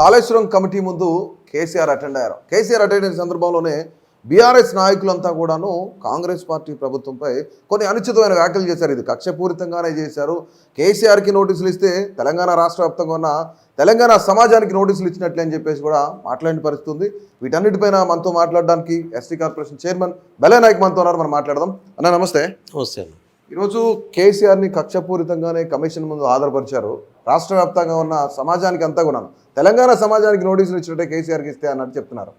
Kaleshwaram committee ముందు KCR attend అయ్యారు. KCR attend అయిన సందర్భంలోనే బీఆర్ఎస్ నాయకులంతా కూడాను కాంగ్రెస్ పార్టీ ప్రభుత్వంపై కొన్ని అనుచితమైన వ్యాఖ్యలు చేశారు. ఇది కక్షపూరితంగానే చేశారు. కేసీఆర్కి నోటీసులు ఇస్తే తెలంగాణ రాష్ట్ర వ్యాప్తంగా ఉన్న తెలంగాణ సమాజానికి నోటీసులు ఇచ్చినట్లే అని చెప్పేసి కూడా మాట్లాడిన పరిస్థితి ఉంది. వీటన్నిటిపైన మనతో మాట్లాడడానికి ఎస్టీ కార్పొరేషన్ చైర్మన్ బలే నాయక్ మనతో ఉన్నారు. మనం మాట్లాడదాం. అన్న నమస్తే. నమస్తే. ఈరోజు కేసీఆర్ని కక్షపూరితంగానే కమిషన్ ముందు ఆధారపరిచారు. రాష్ట్ర వ్యాప్తంగా ఉన్న సమాజానికి అంతా కూడా తెలంగాణ సమాజానికి నోటీసులు ఇచ్చినట్టే కేసీఆర్కి ఇస్తే అన్నట్టు చెప్తున్నారు.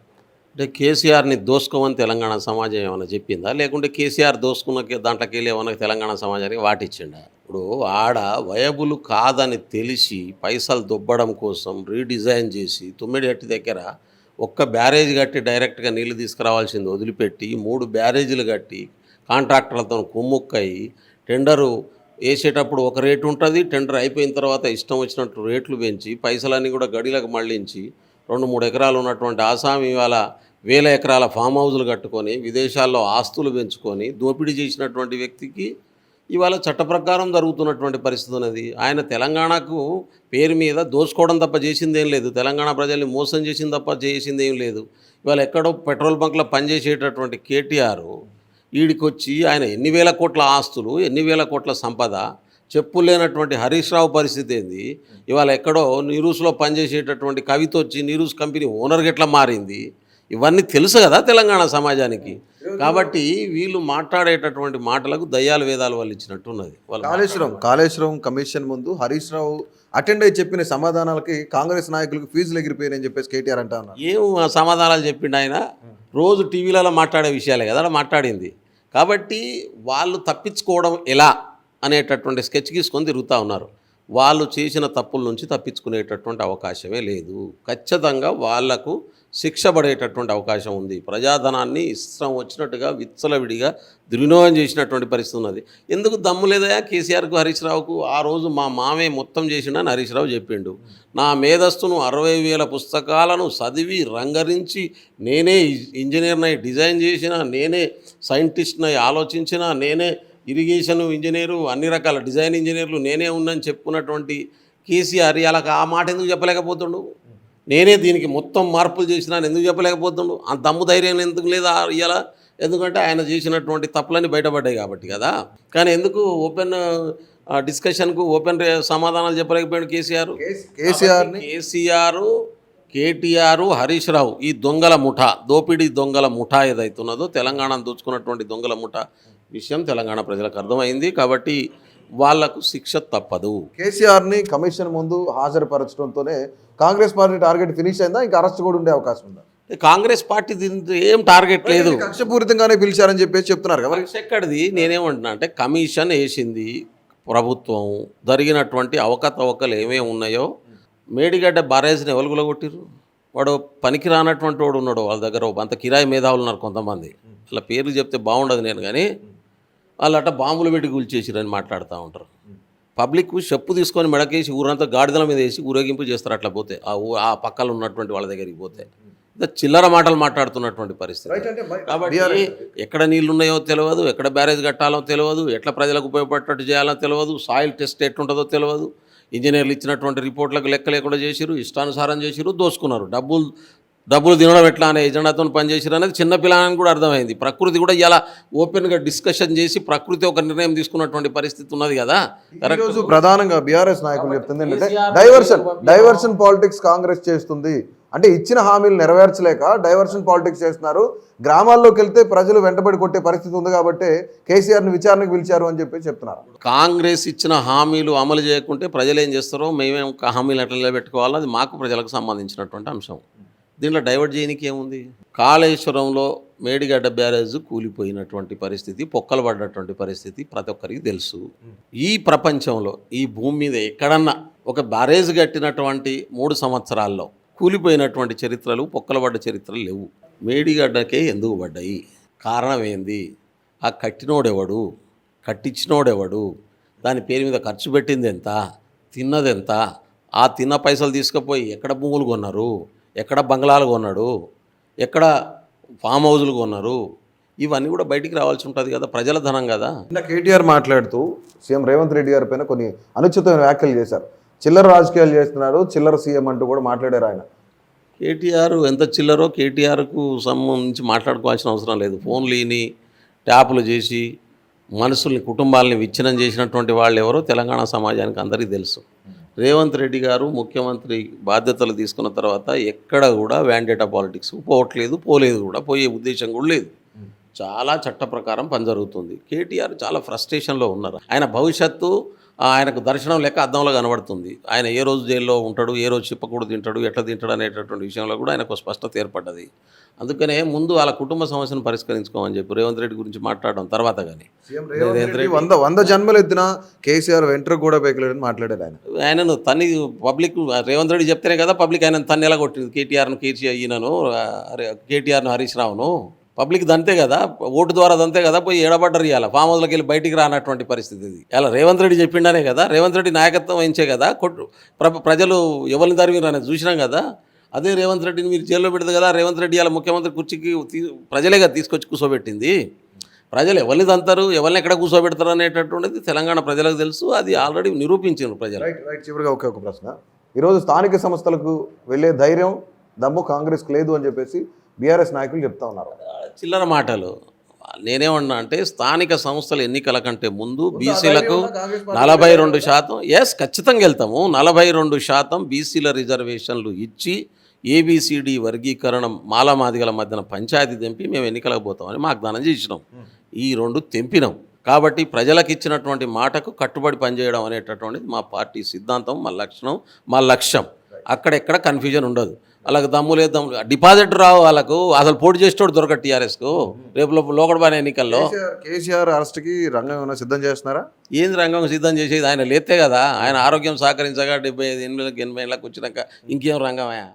అంటే కేసీఆర్ని దోసుకోమని తెలంగాణ సమాజం ఏమైనా చెప్పిందా, లేకుంటే కేసీఆర్ దోసుకున్న దాంట్లోకి వెళ్ళి ఏమైనా తెలంగాణ సమాజానికి వాటిచ్చిండా? ఇప్పుడు ఆడ వయబుల్ కాదని తెలిసి పైసలు దొబ్బడం కోసం రీడిజైన్ చేసి తుమ్మిడిగట్టి దగ్గర ఒక్క బ్యారేజ్ కట్టి డైరెక్ట్గా నీళ్లు తీసుకురావాల్సింది వదిలిపెట్టి 3 బ్యారేజీలు కట్టి కాంట్రాక్టర్లతో కుమ్ముక్కయి టెండరు వేసేటప్పుడు ఒక రేటు ఉంటుంది, టెండర్ అయిపోయిన తర్వాత ఇష్టం వచ్చినట్టు రేట్లు పెంచి పైసలన్నీ కూడా గడిలకు మళ్లించి 2-3 ఎకరాలు ఉన్నటువంటి ఆసామి ఇవాళ 1000 ఎకరాల ఫామ్ హౌజులు కట్టుకొని విదేశాల్లో ఆస్తులు పెంచుకొని దోపిడీ చేసినటువంటి వ్యక్తికి ఇవాళ చట్ట ప్రకారం జరుగుతున్నటువంటి పరిస్థితి ఉన్నది. ఆయన తెలంగాణకు పేరు మీద దోసుకోవడం తప్ప చేసిందేం లేదు, తెలంగాణ ప్రజల్ని మోసం చేసింది తప్ప చేసిందేం లేదు. ఇవాళ ఎక్కడో పెట్రోల్ బంక్లో పనిచేసేటటువంటి కేటీఆర్ వీడికొచ్చి ఆయన ఎన్ని వేల కోట్ల ఆస్తులు, ఎన్ని వేల కోట్ల సంపద, చెప్పులేనటువంటి హరీష్ రావు పరిస్థితి ఏంది? ఇవాళ ఎక్కడో నీరూస్లో పనిచేసేటటువంటి కవిత వచ్చి నీరూస్ కంపెనీ ఓనర్కి ఎట్లా మారింది? ఇవన్నీ తెలుసు కదా తెలంగాణ సమాజానికి. కాబట్టి వీళ్ళు మాట్లాడేటటువంటి మాటలకు దయ్యాలు వేదాలు వాళ్ళు ఇచ్చినట్టున్నది. కాళేశ్వరం కమిషన్ ముందు హరీష్ రావు అటెండ్ అయ్యి చెప్పిన సమాధానాలకి కాంగ్రెస్ నాయకులకు ఫీజులు ఎగిరిపోయాయని చెప్పేసి కేటీఆర్ అంటా ఉన్నారు. ఏం సమాధానాలు చెప్పిండు ఆయన? రోజు టీవీలలో మాట్లాడే విషయాలే కదా మాట్లాడింది. కాబట్టి వాళ్ళు తప్పించుకోవడం ఎలా అనేటటువంటి స్కెచ్ గీసుకొని తిరుగుతూ ఉన్నారు. వాళ్ళు చేసిన తప్పుల నుంచి తప్పించుకునేటటువంటి అవకాశమే లేదు. ఖచ్చితంగా వాళ్లకు శిక్ష పడేటటువంటి అవకాశం ఉంది. ప్రజాధనాన్ని ఇష్టం వచ్చినట్టుగా విచ్చలవిడిగా దుర్వినియోగం చేసినటువంటి పరిస్థితి ఉన్నది. ఎందుకు దమ్ము లేదా కేసీఆర్కు హరీష్ రావుకు? ఆ రోజు మా మామే మొత్తం చేసిండని హరీష్ రావు చెప్పిండు. నా మేధస్సును 60,000 పుస్తకాలను చదివి రంగరించి నేనే ఇంజనీర్నై డిజైన్ చేసిన, నేనే సైంటిస్ట్నై ఆలోచించిన, నేనే ఇరిగేషన్ ఇంజనీరు, అన్ని రకాల డిజైన్ ఇంజనీర్లు నేనే ఉన్నాను చెప్పుకున్నటువంటి కేసీఆర్ ఇలా ఆ మాట ఎందుకు చెప్పలేకపోతుండు? నేనే దీనికి మొత్తం మార్పులు చేసినాను ఎందుకు చెప్పలేకపోతుండు? ఆ దమ్ము ధైర్యం ఎందుకు లేదా ఇలా? ఎందుకంటే ఆయన చేసినటువంటి తప్పులన్నీ బయటపడ్డాయి కాబట్టి కదా. కానీ ఎందుకు ఓపెన్ డిస్కషన్కు ఓపెన్ సమాధానాలు చెప్పలేకపోయాడు కేసీఆర్? కేటీఆర్, హరీష్ రావు ఈ దొంగల ముఠా, దోపిడీ దొంగల ముఠా ఏదైతున్నదో తెలంగాణను దోచుకున్నటువంటి దొంగల ముఠా విషయం తెలంగాణ ప్రజలకు అర్థమైంది. కాబట్టి వాళ్లకు శిక్ష తప్పదు. కేసీఆర్ని కమిషన్ ముందు హాజరుపరచడంతోనే కాంగ్రెస్ పార్టీ టార్గెట్ ఫినిష్ అయిందా? ఇంకా అరెస్ట్ కూడా ఉండే అవకాశం ఉందా? కాంగ్రెస్ పార్టీ దీంతో ఏం టార్గెట్ లేదు, కక్షపూరితంగానే పిలిచారని చెప్పేసి చెప్తున్నారు కదా. ఎక్కడిది? నేనేమంటున్నా అంటే కమిషన్ వేసింది ప్రభుత్వం, జరిగినటువంటి అవకతవకలు ఏమేమి ఉన్నాయో మేడిగడ్డ బ్యారేజ్ని ఎవరు గులగొట్టిర్రు? వాడు పనికి రానటువంటి వాడు ఉన్నాడు వాళ్ళ దగ్గర, అంత కిరాయి మేధావులు ఉన్నారు కొంతమంది. అలా పేర్లు చెప్తే బాగుండదు నేను, కానీ వాళ్ళు అట్ట బాంబులు పెట్టి కూల్చేసిరని మాట్లాడుతూ ఉంటారు. పబ్లిక్ చెప్పు తీసుకొని మెడకేసి ఊరంతా గాడిదల మీద వేసి ఊరేగింపు చేస్తారు. అట్లా పోతే ఆ పక్కన ఉన్నటువంటి వాళ్ళ దగ్గరికి పోతే చిల్లర మాటలు మాట్లాడుతున్నటువంటి పరిస్థితి. కాబట్టి ఎక్కడ నీళ్ళు ఉన్నాయో తెలియదు, ఎక్కడ బ్యారేజ్ కట్టాలో తెలియదు, ఎట్లా ప్రజలకు ఉపయోగపడేటట్టు చేయాలో తెలియదు, సాయిల్ టెస్ట్ ఎట్లుంటుందో తెలియదు. ఇంజనీర్లు ఇచ్చినటువంటి రిపోర్ట్లకు లెక్క లేకుండా చేసిరు, ఇష్టానుసారం చేసిరు, దోసుకున్నారు. డబ్బులు తినడం ఎట్లా అనే ఎజెండాతో పనిచేసారు అనేది చిన్న పిల్లలని కూడా అర్థమైంది. ప్రకృతి కూడా ఇలా ఓపెన్గా డిస్కషన్ చేసి ప్రకృతి ఒక నిర్ణయం తీసుకున్నటువంటి పరిస్థితి ఉన్నది కదా. ఈరోజు ప్రధానంగా బీఆర్ఎస్ నాయకులు చెప్తుంది ఏంటంటే డైవర్షన్ పాలిటిక్స్ కాంగ్రెస్ చేస్తుంది. అంటే ఇచ్చిన హామీలు నెరవేర్చలేక డైవర్షన్ పాలిటిక్స్ చేస్తున్నారు. గ్రామాల్లోకి వెళ్తే ప్రజలు వెంటబడి కొట్టే పరిస్థితి ఉంది కాబట్టి కేసీఆర్ని విచారణకు పిలిచారు అని చెప్పి చెప్తున్నారు. కాంగ్రెస్ ఇచ్చిన హామీలు అమలు చేయకుంటే ప్రజలు ఏం చేస్తారో మేమేం హామీలు ఎట్లా నిలబెట్టుకోవాలో అది మాకు ప్రజలకు సంబంధించినటువంటి అంశం. దీంట్లో డైవర్ట్ చేయడానికి ఏముంది? కాళేశ్వరంలో మేడిగడ్డ బ్యారేజ్ కూలిపోయినటువంటి పరిస్థితి, పొక్కలు పడ్డటువంటి పరిస్థితి ప్రతి ఒక్కరికి తెలుసు. ఈ ప్రపంచంలో ఈ భూమి మీద ఎక్కడన్నా ఒక బ్యారేజ్ కట్టినటువంటి 3 సంవత్సరాల్లో కూలిపోయినటువంటి చరిత్రలు, పొక్కలు పడ్డ చరిత్రలు లేవు. మేడిగడ్డకే ఎందుకు పడ్డాయి? కారణం ఏంది? ఆ కట్టినోడెవడు? కట్టించినోడెవడు? దాని పేరు మీద ఖర్చు పెట్టింది ఎంత? తిన్నదెంత? ఆ తిన్న పైసలు తీసుకుపోయి ఎక్కడ భూములు కొన్నారు, ఎక్కడ బంగ్లాలు కొన్నాడు, ఎక్కడ ఫామ్ హౌజులు కొన్నారు? ఇవన్నీ కూడా బయటికి రావాల్సి ఉంటుంది కదా, ప్రజల ధనం కదా. కేటీఆర్ మాట్లాడుతూ సీఎం రేవంత్ రెడ్డి గారి పైన కొన్ని అనుచితమైన వ్యాఖ్యలు చేశారు. చిల్లర రాజకీయాలు చేస్తున్నారు, చిల్లర సీఎం అంటూ కూడా మాట్లాడారు ఆయన. కేటీఆర్ ఎంత చిల్లరో కేటీఆర్కు సంబంధించి మాట్లాడుకోవాల్సిన అవసరం లేదు. ఫోన్లీని ట్యాపులు చేసి మనుషుల్ని కుటుంబాలని విచ్ఛిన్నం చేసినటువంటి వాళ్ళు ఎవరో తెలంగాణ సమాజానికి అందరికీ తెలుసు. రేవంత్ రెడ్డి గారు ముఖ్యమంత్రి బాధ్యతలు తీసుకున్న తర్వాత ఎక్కడ కూడా వ్యాండేటా పాలిటిక్స్ పోవట్లేదు, పోలేదు కూడా, పోయే ఉద్దేశం కూడా లేదు. చాలా చట్ట ప్రకారం పని జరుగుతుంది. కేటీఆర్ చాలా ఫ్రస్ట్రేషన్లో ఉన్నారు. ఆయన భవిష్యత్తు ఆయనకు దర్శనం లెక్క అద్దంలో కనబడుతుంది. ఆయన ఏ రోజు జైల్లో ఉంటాడు, ఏ రోజు చిప్పకూడు తింటాడు, ఎట్లా తింటాడు అనేటటువంటి విషయంలో కూడా ఆయనకు స్పష్టత ఏర్పడ్డది. అందుకనే ముందు వాళ్ళ కుటుంబ సమస్యను పరిష్కరించుకోమని చెప్పి రేవంత్ రెడ్డి గురించి మాట్లాడడం తర్వాత. కానీ రేవంత్ రెడ్డి 100 జన్మలు ఎత్తిన కేసీఆర్ వెంట్ర కూడా బెక్కలేడని మాట్లాడారు ఆయన. ఆయనను తన్ని పబ్లిక్ రేవంత్ రెడ్డి చెప్తేనే కదా పబ్లిక్ ఆయన తన్ని ఎలా కొట్టింది. కేటీఆర్ను హరీష్ రావును పబ్లిక్ దంతే కదా, ఓటు ద్వారా దంతే కదా, పోయి ఏడబడ్డరు ఇవ్వాలి. ఫామ్ హౌస్లోకి వెళ్ళి బయటికి రానటువంటి పరిస్థితి ఇది. ఇలా రేవంత్ రెడ్డి చెప్పిండనే కదా, రేవంత్ రెడ్డి నాయకత్వం వహించే కదా ప్రజలు ఎవరిని తరిమి రాని చూసినాం కదా. అదే రేవంత్ రెడ్డిని మీరు జైల్లో పెడదు కదా. రేవంత్ రెడ్డి ఇలా ముఖ్యమంత్రి కుర్చీకి ప్రజలేగా తీసుకొచ్చి కూర్చోబెట్టింది. ప్రజలు ఎవరిని తంతారు, ఎవరిని ఎక్కడ కూర్చోబెడతారు అనేటటువంటిది తెలంగాణ ప్రజలకు తెలుసు. అది ఆల్రెడీ నిరూపించారు ప్రజలు. రైట్. చివరిగా ఒక ప్రశ్న, ఈరోజు స్థానిక సంస్థలకు వెళ్ళే ధైర్యం దమ్ము కాంగ్రెస్కి లేదు అని చెప్పేసి బీఆర్ఎస్ నాయకులు చెప్తా ఉన్నారు. చిల్లర మాటలు. నేనేమన్నా అంటే స్థానిక సంస్థల ఎన్నికల కంటే ముందు బీసీలకు 42% ఖచ్చితంగా వెళ్తాము. 42% బీసీల రిజర్వేషన్లు ఇచ్చి ఏబిసిడి వర్గీకరణ మాలమాదిగల మధ్యన పంచాయతీ తెంపి మేము ఎన్నికలకు పోతామని వాగ్దానం చేసినాం. ఈ 2 తెంపినాం. కాబట్టి ప్రజలకు ఇచ్చినటువంటి మాటకు కట్టుబడి పనిచేయడం అనేటటువంటిది మా పార్టీ సిద్ధాంతం, మా లక్షణం, మా లక్ష్యం. అక్కడెక్కడ కన్ఫ్యూజన్ ఉండదు. వాళ్ళకి దమ్ము లేదు, డిపాజిట్ రావు, వాళ్ళకు అసలు పోటీ చేసేటోడు దొరకదు టీఆర్ఎస్కు రేపు లోకడబానే ఎన్నికల్లో. కేసీఆర్ అరెస్ట్కి రంగం ఏమైనా సిద్ధం చేస్తున్నారా? ఏంది రంగం సిద్ధం చేసేది? ఆయన లేతే కదా. ఆయన ఆరోగ్యం సహకరించగా 75 ఏళ్ళకి 80 ఏళ్ళకి వచ్చినాక ఇంకేం రంగమయ్యా?